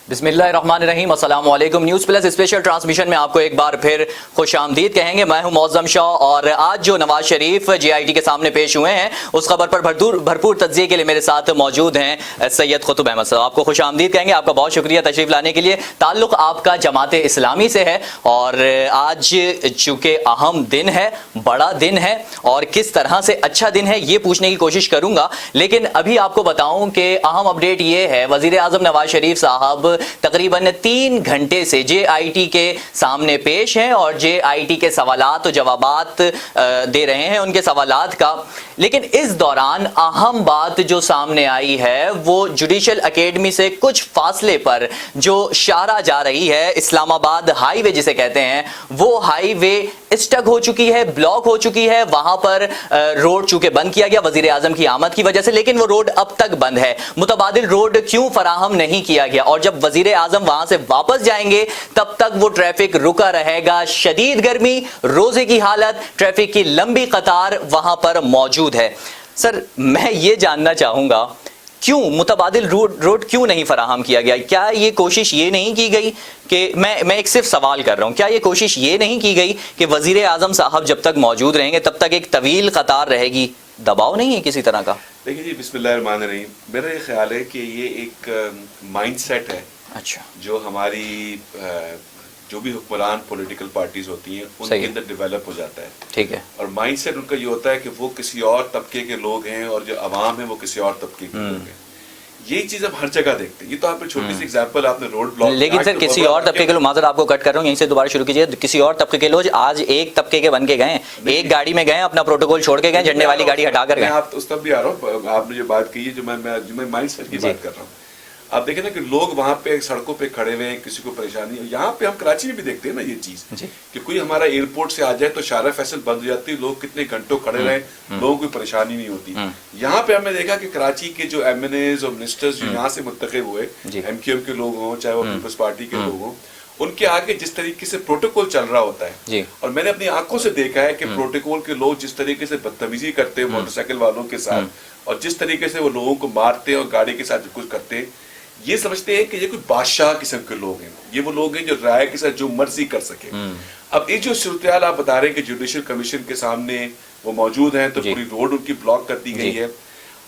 بسم اللہ الرحمن الرحیم، السلام علیکم۔ نیوز پلس اسپیشل ٹرانسمیشن میں آپ کو ایک بار پھر خوش آمدید کہیں گے۔ میں ہوں معظم شاہ، اور آج جو نواز شریف جے آئی ٹی کے سامنے پیش ہوئے ہیں اس خبر پر بھرپور تجزیے کے لیے میرے ساتھ موجود ہیں سید قطب احمد صاحب۔ آپ کو خوش آمدید کہیں گے، آپ کا بہت شکریہ تشریف لانے کے لیے۔ تعلق آپ کا جماعت اسلامی سے ہے، اور آج چونکہ اہم دن ہے، بڑا دن ہے، اور کس طرح سے اچھا دن ہے یہ پوچھنے کی کوشش کروں گا، لیکن ابھی آپ کو بتاؤں کہ اہم اپڈیٹ یہ ہے، وزیر اعظم نواز شریف صاحب تقریباً 3 گھنٹے سے جے آئی ٹی کے سامنے پیش ہیں اور جے آئی ٹی کے سوالات و جوابات دے رہے ہیں ان کے سوالات کا۔ لیکن اس دوران اہم بات جو سامنے آئی ہے وہ جوڈیشل اکیڈمی سے کچھ فاصلے پر جو شاہراہ جا رہی ہے، اسلام آباد ہائی وے جسے کہتے ہیں، وہ ہائی وے اسٹک ہو چکی ہے، بلاک ہو چکی ہے۔ وہاں پر روڈ چونکہ بند کیا گیا وزیر اعظم کی آمد کی وجہ سے، لیکن وہ روڈ اب تک بند ہے۔ متبادل روڈ کیوں فراہم نہیں کیا گیا؟ اور جب وزیر اعظم وہاں سے واپس جائیں گے تب تک وہ ٹریفک رکا رہے گا۔ شدید گرمی، روزے کی حالت، ٹریفک کی لمبی قطار وہاں پر موجود ہے۔ سر، میں یہ جاننا چاہوں گا کیوں متبادل روڈ کیوں نہیں فراہم کیا گیا؟ کیا یہ کوشش یہ نہیں کی گئی کہ میں ایک صرف سوال کر رہا ہوں، کیا یہ کوشش یہ نہیں کی گئی کہ وزیر اعظم صاحب جب تک موجود رہیں گے تب تک ایک طویل قطار رہے گی؟ دباؤ نہیں ہے کسی طرح کا؟ دیکھیے جی، بسم اللہ الرحمن الرحیم، میرا یہ خیال ہے کہ یہ ایک مائنڈ سیٹ ہے اچھا جو ہماری جو بھی حکمران پولیٹیکل پارٹیز ہوتی ہیں ان کے اندر ڈیولپ ہو جاتا ہے۔ ٹھیک ہے۔ اور مائنڈ سیٹ ان کا یہ ہوتا ہے کہ وہ کسی اور طبقے کے لوگ ہیں اور جو عوام ہیں وہ کسی اور طبقے کے لوگ ہیں۔ یہی چیز ہم ہر جگہ دیکھتے ہیں۔ یہ تو آپ نے چھوٹی سی ایگزامپل، آپ نے روڈ بلاک، لیکن سر کسی اور طبقے کے لوگ، معذرت آپ کو کٹ کر رہا ہوں، یہیں سے دوبارہ شروع کیجیے۔ کسی اور طبقے کے لوگ آج ایک طبقے کے بن کے گئے، ایک گاڑی میں گئے، اپنا پروٹوکول چھوڑ کے گئے، جھنڈے والی گاڑی ہٹا کر گئے۔ میں آپ اس طرف بھی آ رہا ہوں، آپ نے جو بات کی ہے جو میں مائنڈ سیٹ کی بات کر رہا ہوں۔ آپ دیکھیں نا کہ لوگ وہاں پہ سڑکوں پہ کھڑے ہوئے ہیں، کسی کو پریشانی ہے۔ یہاں پہ ہم کراچی میں بھی دیکھتے ہیں نا یہ چیز کہ کوئی ہمارا ایئرپورٹ سے آ جائے تو شارع فیصل بند ہو جاتی ہے، لوگ کتنے گھنٹوں کھڑے رہے، لوگوں کو پریشانی نہیں ہوتی۔ یہاں پہ ہم نے دیکھا کہ کراچی کے جو ایم این ایز اور منسٹرز جو یہاں سے منتخب ہوئے، ایم کیو ایم کے لوگ ہوں چاہے وہ پیپلز پارٹی کے لوگ ہوں، ان کے آگے جس طریقے سے پروٹوکول چل رہا ہوتا ہے، اور میں نے اپنی آنکھوں سے دیکھا ہے کہ پروٹوکول کے لوگ جس طریقے سے بدتمیزی کرتے ہیں موٹر سائیکل والوں کے ساتھ، اور جس طریقے سے وہ لوگوں کو مارتے ہیں اور گاڑی کے ساتھ کچھ کرتے ہیں، یہ سمجھتے ہیں کہ یہ کوئی بادشاہ قسم کے لوگ ہیں، یہ وہ لوگ ہیں جو رائے کے ساتھ جو مرضی کر سکے۔ اب یہ جو صورتحال آپ بتا رہے ہیں کہ جوڈیشل کمیشن کے سامنے وہ موجود ہیں تو پوری روڈ ان کی بلاک کر دی گئی ہے،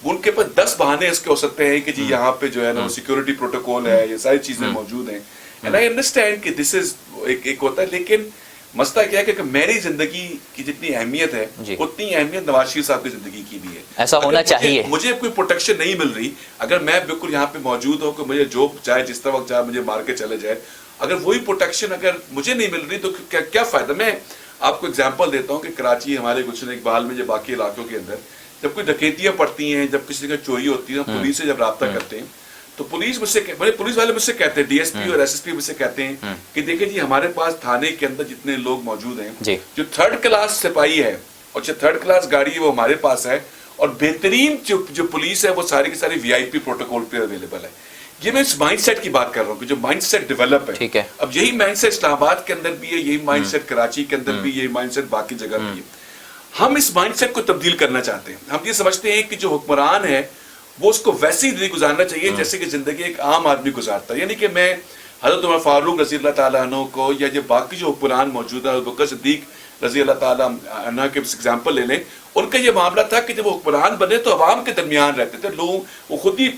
ان کے پاس 10 بہانے اس کے ہو سکتے ہیں کہ جی یہاں پہ جو ہے نا سیکورٹی پروٹوکول ہے، یہ ساری چیزیں موجود ہیں۔ اینڈ آئی انڈرسٹینڈ کہ دس از ایک ہوتا ہے، لیکن مسئلہ کیا ہے کہ میری زندگی کی جتنی اہمیت ہے اتنی اہمیت نواز شریف صاحب کی زندگی کی بھی ہے۔ ایسا ہونا چاہیے۔ مجھے کوئی پروٹیکشن نہیں مل رہی، اگر میں بالکل یہاں پہ موجود ہوں کہ مجھے جو چاہے جس طرح وقت چاہے مجھے مار کے چلے جائے، اگر وہی پروٹیکشن اگر مجھے نہیں مل رہی تو کیا فائدہ؟ میں آپ کو اگزامپل دیتا ہوں کہ کراچی، ہمارے گلشن اقبال میں، جو باقی علاقوں کے اندر جب کوئی ڈکیتیاں پڑتی ہیں، جب کسی کا چوری ہوتی ہے، پولیس سے جب رابطہ کرتے ہیں تو پولیس والے مجھ سے کہتے ہیں، ڈی ایس پی اور ایس ایس پی مجھ سے کہتے ہیں کہ دیکھیں جی ہمارے پاس تھانے کے اندر جتنے لوگ موجود ہیں، جو 3rd کلاس سپاہی ہے اور جو 3rd کلاس گاڑی ہے وہ ہمارے پاس ہے، اور بہترین جو پولیس ہے وہ ساری کی ساری وی آئی پی پروٹوکول پہ اویلیبل ہے۔ یہ میں اس مائنڈ سیٹ کی بات کر رہا ہوں کہ جو مائنڈ سیٹ ڈیولپ ہے، اب یہی مائنڈ سیٹ اسلام آباد کے اندر بھی ہے، یہی مائنڈ سیٹ کراچی کے اندر بھی، یہی مائنڈ سیٹ باقی جگہ بھی ہے۔ ہم اس مائنڈ سیٹ کو تبدیل کرنا چاہتے ہیں۔ ہم یہ سمجھتے ہیں کہ جو حکمران ہے وہ اس کو ویسی زندگی گزارنا چاہیے جیسے کہ زندگی ایک عام آدمی گزارتا ہے، یعنی کہ میں حضرت عمر فاروق رضی اللہ تعالیٰ عنہ کو یا جو باقی جو حکمران موجود ہیں، ابوبکر صدیق رضی اللہ تعالیٰ عنہ کے ایگزامپل لے لیں، ان کا یہ معاملہ تھا کہ جب وہ حکمران بنے تو عوام کے درمیان رہتے تھے، لوگ وہ خود ہی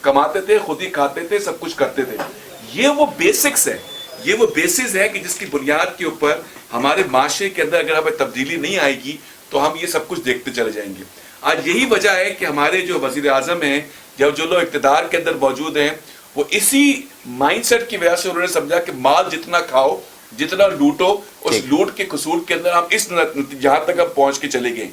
کماتے تھے، خود ہی کھاتے تھے، سب کچھ کرتے تھے۔ یہ وہ بیسکس ہے، یہ وہ بیسز ہے کہ جس کی بنیاد کے اوپر ہمارے معاشرے کے اندر اگر ہمیں تبدیلی نہیں آئے گی تو ہم یہ سب کچھ دیکھتے چلے جائیں گے۔ آج یہی وجہ ہے کہ ہمارے جو وزیر اعظم ہیں یا جو لوگ اقتدار کے اندر موجود ہیں وہ اسی مائنڈ سیٹ کی وجہ سے انہوں نے سمجھا کہ مال جتنا کھاؤ، جتنا لوٹو، اس لوٹ کے قصور کے اندر ہم اس جہاں تک ہم پہنچ کے چلے گئے۔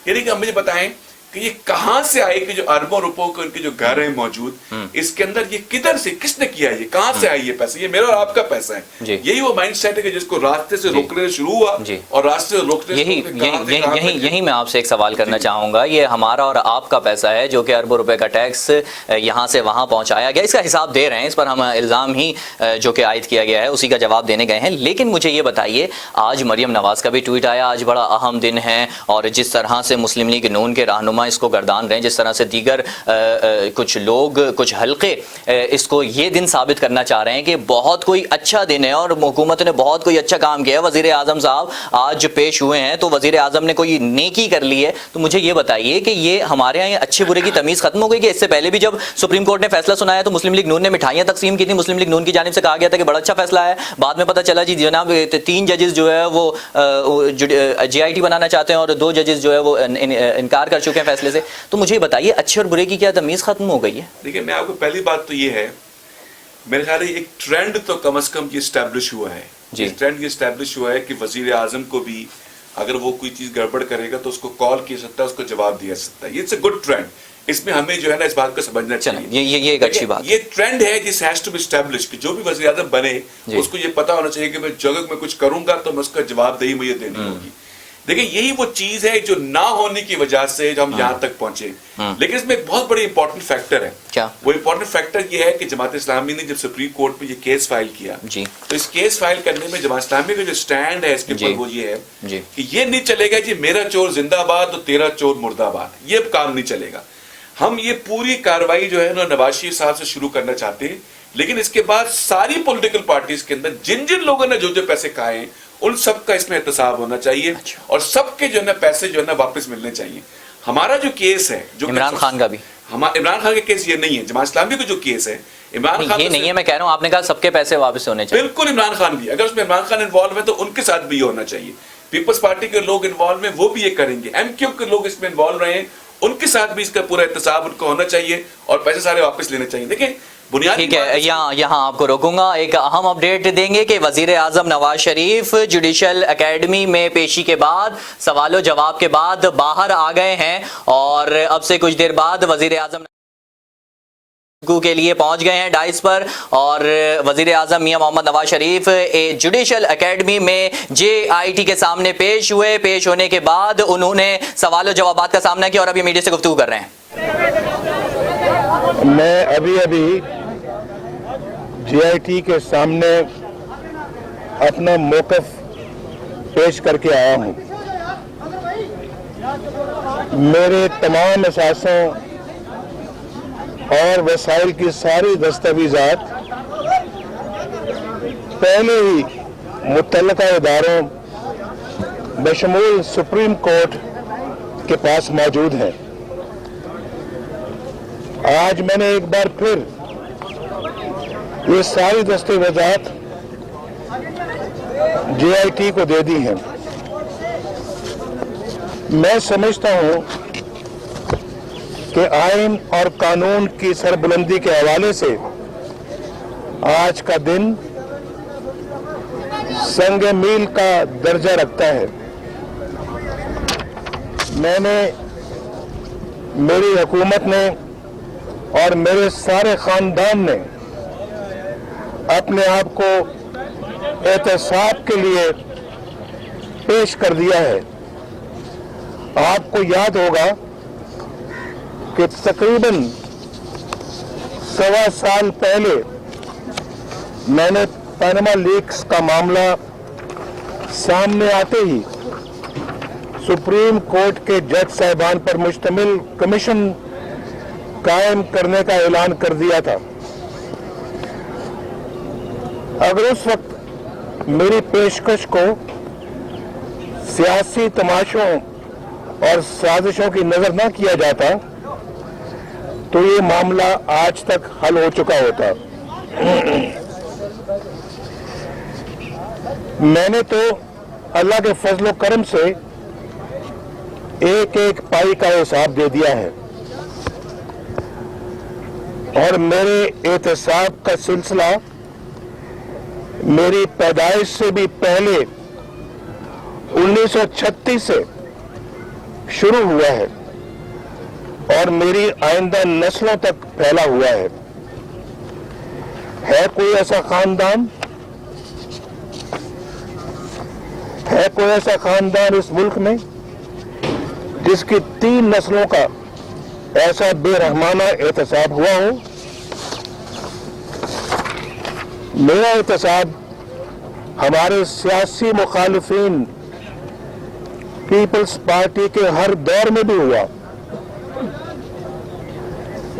یعنی کہ ہم مجھے بتائیں کہ یہ کہاں سے آئے کہ جو اربوں روپوں کے ان کے جو گھر ہیں موجود، اس کے اندر یہ کدھر سے، کس نے کیا، یہ کہاں سے آئی یہ پیسہ؟ یہ میرا اور آپ کا پیسہ ہے۔ یہی وہ مائنڈ سیٹ ہے کہ جس کو راستے سے روکنے سے شروع ہوا اور راستے سے روکنے سے یہی میں آپ سے ایک سوال کرنا چاہوں گا۔ یہ ہمارا اور آپ کا پیسہ ہے جو کہ اربوں روپے کا ٹیکس یہاں سے وہاں پہنچایا گیا، اس کا حساب دے رہے ہیں، اس پر ہم الزام ہی جو کہ عائد کیا گیا ہے اسی کا جواب دینے گئے ہیں۔ لیکن مجھے یہ بتائیے، آج مریم نواز کا بھی ٹویٹ آیا، آج بڑا اہم دن ہے، اور جس طرح سے مسلم لیگ نون کے رہنما علماء اس کو گردان رہے ہیں، جس طرح سے دیگر کچھ لوگ، کچھ حلقے اس کو یہ دن ثابت کرنا چاہ رہے ہیں کہ بہت کوئی اچھا دن ہے اور حکومت نے بہت کوئی اچھا کام کیا ہے، وزیر اعظم صاحب آج پیش ہوئے ہیں تو وزیر اعظم نے کوئی نیکی کر لی ہے، تو مجھے یہ بتائیے کہ یہ ہمارے یہاں اچھے برے کی تمیز ختم ہو گئی کہ اس سے پہلے بھی جب سپریم کورٹ نے فیصلہ سنایا تو مسلم لیگ نون نے مٹھائیاں تقسیم کی تھی، مسلم لیگ نون کی جانب سے کہا گیا تھا کہ بڑا اچھا فیصلہ ہے، بعد میں پتہ چلا جی جناب 3 ججز جو ہے وہ جے آئی ٹی بنانا چاہتے ہیں اور 2 ججز جو ہے وہ انکار کر چکے ہیں فیصلے سے، تو مجھے بتائیے اچھے اور برے کی کیا تمیز ختم ہو گئی ہے؟ دیکھیں میں آپ کو پہلی بات تو یہ ہے، میرے خیال ہے ایک ٹرینڈ تو کم از کم یہ اسٹیبلش ہوا ہے، جی ٹرینڈ یہ اسٹیبلش ہوا ہے کہ وزیر اعظم کو بھی اگر وہ کوئی چیز گڑبڑ کرے گا تو اس کو کال کیا سکتا ہے، اس کو جواب دیا سکتا ہے، یہ اٹس اے گڈ ٹرینڈ، اس میں ہمیں جو ہے نا اس بات کو سمجھنا چاہیے، یہ ایک اچھی بات، یہ ٹرینڈ ہے جس ہیز ٹو بی اسٹیبلش کہ جو بھی وزیر اعظم بنے اس کو یہ پتا ہونا چاہیے کہ میں جگہ میں کچھ کروں گا تو میں اس کا جواب دہی مجھے دینی ہوگی۔ دیکھیں یہی وہ چیز ہے جو نہ ہونے کی وجہ سے ہم یہاں تک پہنچے، لیکن اس میں ایک بہت بڑی امپورٹنٹ فیکٹر ہے، کیا وہ امپورٹنٹ فیکٹر یہ ہے کہ جماعت اسلامی نے جب سپریم کورٹ میں یہ کیس فائل کیا جی تو اس کیس فائل کرنے میں جماعت اسلامی کا جو سٹینڈ ہے اس کے اوپر وہ یہ ہے جی کہ یہ نہیں چلے گا جی میرا چور زندہ آباد تو تیرا چور مردہ آباد، یہ کام نہیں چلے گا، ہم یہ پوری کاروائی جو ہے نا نواز شریف صاحب سے شروع کرنا چاہتے ہیں، لیکن اس کے بعد ساری پولیٹیکل پارٹیز کے اندر جن جن لوگوں نے جو پیسے کھائے ہیں ان سب کا اس میں احتساب ہونا چاہیے اور سب کے جو ہے نا پیسے جو ہے نا واپس ملنے چاہیے۔ ہمارا جو کیس ہے جو عمران خان کا بھی، عمران خان کا کیس یہ نہیں ہے، جماعت اسلامی کا جو کیس ہے عمران خان یہ نہیں ہے، میں کہہ رہا ہوں آپ نے کہا سب کے پیسے واپس ہونے چاہیے، بالکل عمران خان بھی، اگر اس میں عمران خان انوالو ہے تو ان کے ساتھ بھی یہ ہونا چاہیے، پیپلز پارٹی کے لوگ انوالو ہیں وہ بھی یہ کریں گے، ایم کیو کے لوگ اس میں انوالو رہے ہیں ان کے ساتھ بھی اس کا پورا احتساب ان کو ہونا چاہیے اور پیسے سارے واپس لینے چاہیے۔ دیکھیں بنیادی ٹھیک ہے، یہاں آپ کو روکوں گا، ایک اہم اپڈیٹ دیں گے کہ وزیر اعظم نواز شریف جوڈیشل اکیڈمی میں پیشی کے بعد سوال و جواب کے بعد باہر آ گئے ہیں اور اب سے کچھ دیر بعد وزیر اعظم کے لیے پہنچ گئے ہیں ڈائس پر، اور وزیر اعظم میاں محمد نواز شریف جوڈیشل اکیڈمی میں جے آئی ٹی کے سامنے پیش ہوئے، پیش ہونے کے بعد انہوں نے سوال و جوابات کا سامنا کیا اور ابھی میڈیا سے گفتگو کر رہے ہیں۔ میں ابھی جے آئی ٹی کے سامنے اپنا موقف پیش کر کے آیا ہوں، میرے تمام اثاثوں اور وسائل کی ساری دستاویزات پہلے ہی متعلقہ اداروں بشمول سپریم کورٹ کے پاس موجود ہیں۔ آج میں نے ایک بار پھر یہ ساری دستاویزات جے آئی ٹی کو دے دی ہیں۔ میں سمجھتا ہوں کہ آئین اور قانون کی سربلندی کے حوالے سے آج کا دن سنگ میل کا درجہ رکھتا ہے۔ میں نے، میری حکومت نے اور میرے سارے خاندان نے اپنے آپ کو احتساب کے لیے پیش کر دیا ہے۔ آپ کو یاد ہوگا کہ تقریباً 1.25 سال پہلے میں نے پاناما لیکس کا معاملہ سامنے آتے ہی سپریم کورٹ کے جج صاحبان پر مشتمل کمیشن قائم کرنے کا اعلان کر دیا تھا۔ اگر اس وقت میری پیشکش کو سیاسی تماشوں اور سازشوں کی نظر نہ کیا جاتا تو یہ معاملہ آج تک حل ہو چکا ہوتا۔ میں نے تو اللہ کے فضل و کرم سے ایک ایک پائی کا حساب دے دیا ہے اور میرے احتساب کا سلسلہ میری پیدائش سے بھی پہلے 1936 سے شروع ہوا ہے اور میری آئندہ نسلوں تک پھیلا ہوا ہے۔ ہے کوئی ایسا خاندان، ہے کوئی ایسا خاندان اس ملک میں جس کی 3 نسلوں کا ایسا بے رحمانہ احتساب ہوا ہو؟ میرا احتساب ہمارے سیاسی مخالفین پیپلز پارٹی کے ہر دور میں بھی ہوا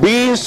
20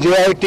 JIT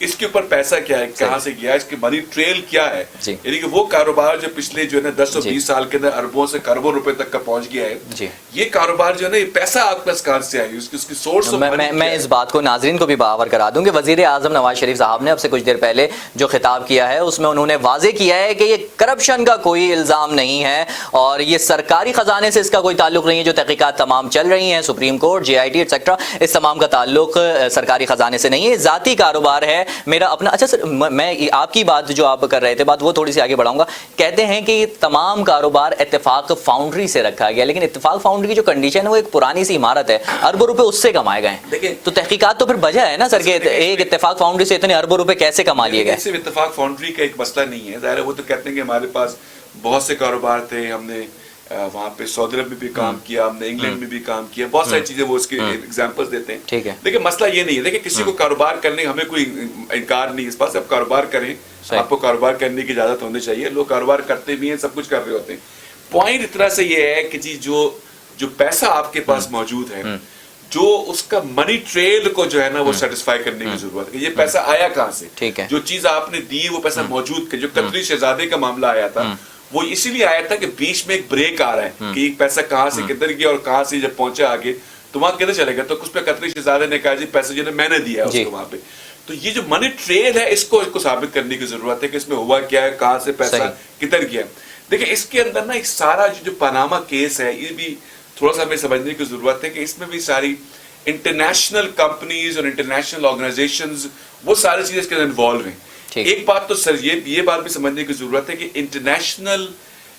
اس کے اوپر پیسہ کیا ہے, کہاں سے گیا, اس کے منی ٹریل کیا ہے, یعنی کہ وہ کاروبار جو پچھلے جو ہے نا 10 اور 20 سال کے اندر اربوں سے کروڑوں روپے تک کا پہنچ گیا ہے, یہ کاروبار جو ہے نا یہ پیسہ آپ کے پاس کہاں سے آئی, اس کی سورس. میں اس بات کو ناظرین کو بھی باور کرا دوں کہ وزیر اعظم نواز شریف صاحب نے اب سے کچھ دیر پہلے جو خطاب کیا ہے اس میں انہوں نے واضح کیا ہے کہ یہ کرپشن کا کوئی الزام نہیں ہے اور یہ سرکاری خزانے سے اس کا کوئی تعلق نہیں ہے. جو تحقیقات تمام چل رہی ہیں سپریم کورٹ, JIT ایٹسیٹرا, اس تمام کا تعلق سرکاری خزانے سے نہیں ہے, ذاتی کاروبار ہے میرا اپنا. اچھا سر, میں آپ کی بات جو آپ کر رہے تھے بات وہ تھوڑی سی آگے بڑھاؤں گا. کہتے ہیں کہ یہ تمام کاروبار اتفاق فاؤنڈری سے رکھا گیا, لیکن اتفاق فاؤنڈری کی جو کنڈیشن ہے وہ ایک پرانی سی عمارت ہے, اربوں روپے اس سے کمائے گئے ہیں. تو تحقیقات تو پھر وجہ ہے نا سر کہ ایک اتفاق فاؤنڈری سے اتنے اربوں روپے کیسے کما لیے گئے. صرف اتفاق فاؤنڈری کا ایک مسئلہ نہیں ہے, ظاہر ہے وہ تو کہتے ہیں کہ ہمارے پاس بہت سے کاروبار تھے, ہم نے وہاں پہ سعودی عرب میں بھی کام کیا, ہم نے انگلینڈ میں بھی کام کیا, بہت ساری چیزیں وہ اس کے ایگزامپلس دیتے ہیں. ٹھیک ہے, لیکن مسئلہ یہ نہیں ہے. دیکھیں کسی کو کاروبار کرنے ہمیں کوئی انکار نہیں اس پاس, آپ کاروبار کریں, آپ کو کاروبار کرنے کی اجازت ہونی چاہیے, لوگ کاروبار کرتے بھی ہیں, سب کچھ کر رہے ہوتے ہیں. پوائنٹ اتنا سے یہ ہے کہ جی جو پیسہ آپ کے پاس موجود ہے, جو اس کا منی ٹریل کو جو ہے نا وہ سیٹسفائی کرنے کی ضرورت ہے کہ یہ پیسہ آیا کہاں سے. جو چیز آپ نے دی وہ پیسہ موجود ہے. جو قطری شہزادے کا معاملہ آیا تھا وہ اسی لیے آیا تھا کہ بیچ میں ایک بریک آ رہا ہے کہ یہ پیسہ کہاں سے کدھر گیا اور کہاں سے جب پہنچا آگے تو وہاں کدھر چلے گا. تو اس پہ قطری شہزادے نے کہا جی پیسہ جو ہے میں نے دیا ہے اس کو وہاں پہ. تو یہ جو منی ٹریل ہے اس کو ثابت کرنے کی ضرورت ہے کہ اس میں ہوا کیا ہے, کہاں سے پیسہ کدھر گیا. دیکھیں اس کے اندر نا ایک سارا جو پاناما کیس ہے یہ بھی تھوڑا سا ہمیں سمجھنے کی ضرورت ہے کہ اس میں بھی ساری انٹرنیشنل کمپنیز اور انٹرنیشنل آرگنائزیشنز وہ ساری چیزیں اس کے اندر انوالو ہیں. ایک بات تو سر یہ بات بھی سمجھنے کی ضرورت ہے کہ انٹرنیشنل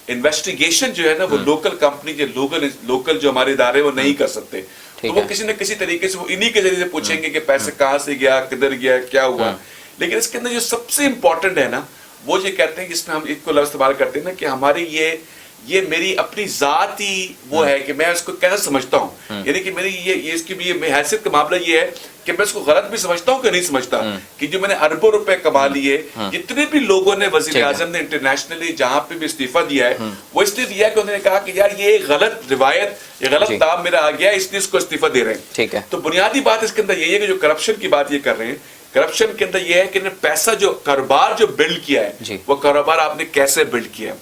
انویسٹیگیشن جو ہے نا وہ لوکل کمپنی کے لوکل جو ہمارے ادارے وہ نہیں کر سکتے. تو وہ کسی نہ کسی طریقے سے وہ انہی کے ذریعے سے پوچھیں گے کہ پیسے کہاں سے گیا, کدھر گیا, کیا ہوا. لیکن اس کے اندر جو سب سے امپورٹنٹ ہے نا وہ یہ کہتے ہیں جس میں ہم ایک کو لفظ استعمال کرتے ہیں نا کہ ہماری یہ میری اپنی ذات ہی وہ ہے کہ میں اس کو کیسے سمجھتا ہوں. یعنی کہ میری یہ اس کی بھی حیثیت کا معاملہ یہ ہے کہ میں اس کو غلط بھی سمجھتا ہوں کہ نہیں سمجھتا کہ جو میں نے اربوں روپے کما لیے. جتنے بھی لوگوں نے وزیر اعظم نے انٹرنیشنلی جہاں پہ بھی استعفیٰ دیا ہے وہ اس لیے دیا کہ انہوں نے کہا کہ یار یہ غلط روایت یہ غلط دام میرا آ گیا اس لیے اس کو استعفیٰ دے رہے ہیں. تو بنیادی بات اس کے اندر یہی ہے کہ جو کرپشن کی بات یہ کر رہے ہیں, کرپشن کے اندر یہ ہے کہ پیسہ جو کاروبار جو بلڈ کیا ہے وہ کاروبار آپ نے کیسے بلڈ کیا.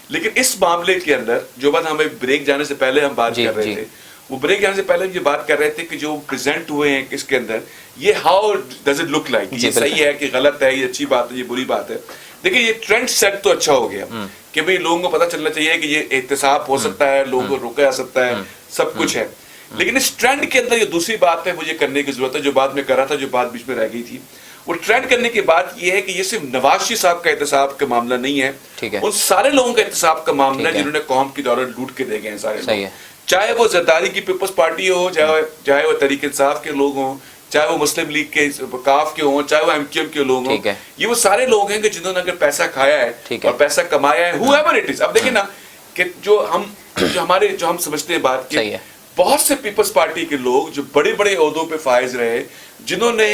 لیکن اس معاملے کے اندر جو بات ہمیں بریک جانے سے پہلے ہم بات کر رہے تھے وہ بریک جانے سے پہلے ہم یہ بات کر رہے تھے کہ جو پریزنٹ ہوئے ہیں اس کے اندر یہ how does it look like, یہ صحیح ہے کہ غلط ہے, یہ اچھی بات ہے, یہ بری بات ہے. دیکھیں یہ ٹرینڈ سیٹ تو اچھا ہو گیا کہ بھئی لوگوں کو پتہ چلنا چاہیے کہ یہ احتساب ہو سکتا ہے, لوگوں کو روکا جا سکتا ہے, سب کچھ ہے. لیکن اس ٹرینڈ کے اندر یہ دوسری بات ہے مجھے کرنے کی ضرورت ہے جو بات میں کر رہا تھا, جو بات بیچ میں رہ گئی تھی. وہ ٹرینڈ کرنے کی بات یہ ہے کہ یہ صرف نواز شریف صاحب کا احتساب کا معاملہ نہیں ہے, ان سارے لوگوں کا احتساب کا معاملہ ہے جنہوں نے قوم کی دولت لوٹ کے دے گئے ہیں سارے لوگ. چاہے وہ زرداری کی پیپلز پارٹی ہو, چاہے وہ تحریک انصاف کے لوگ ہوں, چاہے وہ مسلم لیگ کے کاف کے ہوں, چاہے وہ MQM کے لوگ ہوں, یہ وہ سارے لوگ ہیں کہ جنہوں نے اگر پیسہ کھایا ہے اور پیسہ کمایا ہے whoever it is. اب دیکھیں نا کہ جو ہم سمجھتے ہیں بات کی بہت سے پیپلز پارٹی کے لوگ جو بڑے بڑے عہدوں پہ فائز رہے, جنہوں نے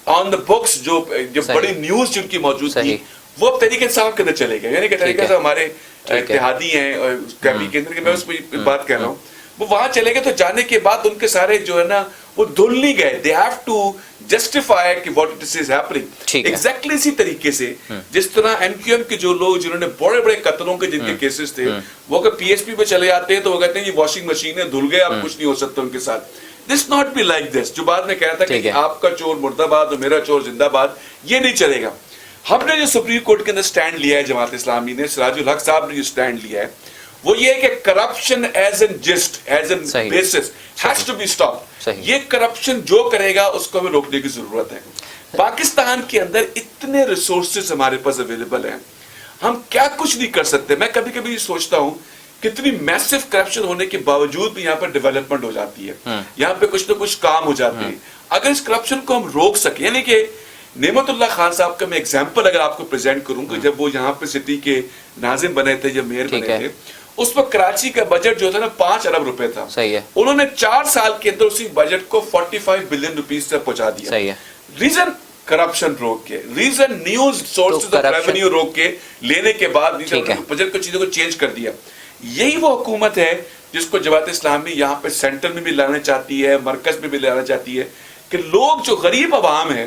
آن دا بکس جو بڑی نیوز جن کی موجود تھی وہ اب تحریک انصاف کے اندر چلے گئے. یعنی کہ تحریک انصاف ہمارے اتحادی ہیں کیبی کے اندر, میں اس پہ بات کر رہا ہوں, وہ وہاں چلے گئے. تو جانے کے بعد ان کے سارے جو ہے نا وہ دھل نہیں گئے. دے ہیو ٹو جسٹیفائی کہ what it is happening. Exactly اسی طریقے سے جس طرح MQM کے جو لوگ جنہوں نے بڑے بڑے قتلوں کے جن کے کیسز تھے وہ اگر PSP پہ چلے جاتے ہیں تو وہ کہتے ہیں یہ واشنگ مشین ہے, دھل گئے, اب کچھ نہیں ہو سکتا ان کے ساتھ. This not be like this. جو بات میں کہا تھا کہ آپ کا چور مردہ باد اور میرا چور زندہ باد, یہ نہیں چلے گا. ہم نے جو سپریم کورٹ کے اندر سٹینڈ لیا ہے جماعت اسلامی نے, سراج الحق صاحب نے جو سٹینڈ لیا ہے وہ یہ ہے کہ corruption as an just as an basis has to be stop. یہ کرپشن جو کرے گا اس کو ہمیں روکنے کی ضرورت ہے. پاکستان کے اندر اتنے ریسورسز ہمارے پاس اویلیبل ہیں, ہم کیا کچھ نہیں کر سکتے. میں کبھی کبھی سوچتا ہوں کتنی میسو کرپشن ہونے کے باوجود بھی یہاں پر ڈیولپمنٹ ہو جاتی ہے, یہاں پہ کچھ نہ کچھ کام ہو جاتے ہیں. اگر اس کرپشن کو ہم روک سکیں, یعنی کہ نعمت اللہ خان صاحب کا میں ایگزامپل اگر آپ کو پریزنٹ کروں کہ جب وہ یہاں پہ سٹی کے ناظم بنے تھے, جب میئر بنے تھے, اس وقت کراچی کا بجٹ جو تھا نا 5 ارب روپے تھا. انہوں نے 4 سال کے اندر اسی بجٹ کو 45 بلین روپیز تک پہنچا دیا. ریزن کرپشن روک کے, reason news sources of revenue روک کے لینے کے بعد بجٹ کو چیزوں کو چینج کر دیا. یہی وہ حکومت ہے جس کو جماعت اسلامی یہاں پہ سینٹر میں بھی لانا چاہتی ہے, مرکز میں بھی لانا چاہتی ہے کہ لوگ جو غریب عوام ہیں